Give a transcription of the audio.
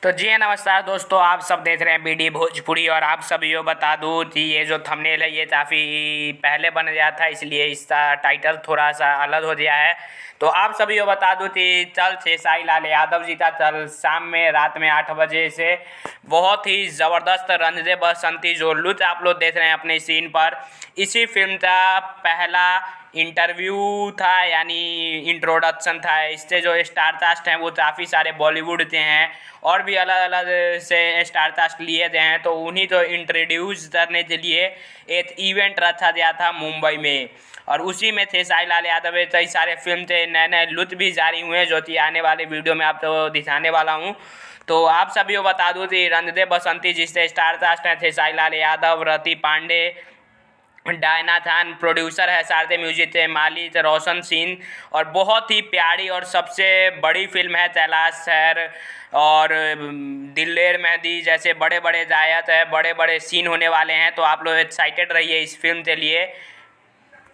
तो जी हाँ, नमस्कार दोस्तों। आप सब देख रहे हैं बीडी भोजपुरी। और आप सभी को बता दूँ कि ये जो थंबनेल है ये काफ़ी पहले बन गया था, इसलिए इसका टाइटल थोड़ा सा अलग हो गया है। तो आप सभी को बता दूँ कि चल खेसारी लाल यादव जी का कल शाम में रात में 8 बजे से बहुत ही ज़बरदस्त रन दे बसंती जो लुत्फ़ आप लोग देख रहे हैं अपने सीन पर, इसी फिल्म का पहला इंटरव्यू था, यानी इंट्रोडक्शन था। इससे जो स्टार कास्ट हैं वो काफ़ी सारे बॉलीवुड के हैं और भी अलग अलग से स्टार कास्ट लिए गए हैं। तो उन्हीं को इंट्रोड्यूस करने के लिए एक इवेंट रखा गया था मुंबई में, और उसी में खेसारी लाल यादव कई सारे फिल्म थे, नए नए लुत्फ़ भी जारी हुए हैं जो कि आने वाले वीडियो में आपको दिखाने वाला हूँ। तो आप सभी को बता दूँ कि रन दे बसंती जिससे स्टार कास्ट हैं खेसारी लाल यादव, रति पांडे, डायना खान, प्रोड्यूसर है सारथी म्यूजिक थे मालिक रोशन सिंह, और बहुत ही प्यारी और सबसे बड़ी फिल्म है कैलाश खेर और दिलेर मेहंदी जैसे बड़े बड़े गायक है, बड़े बड़े सीन होने वाले हैं। तो आप लोग एक्साइटेड रहिए इस फिल्म के लिए।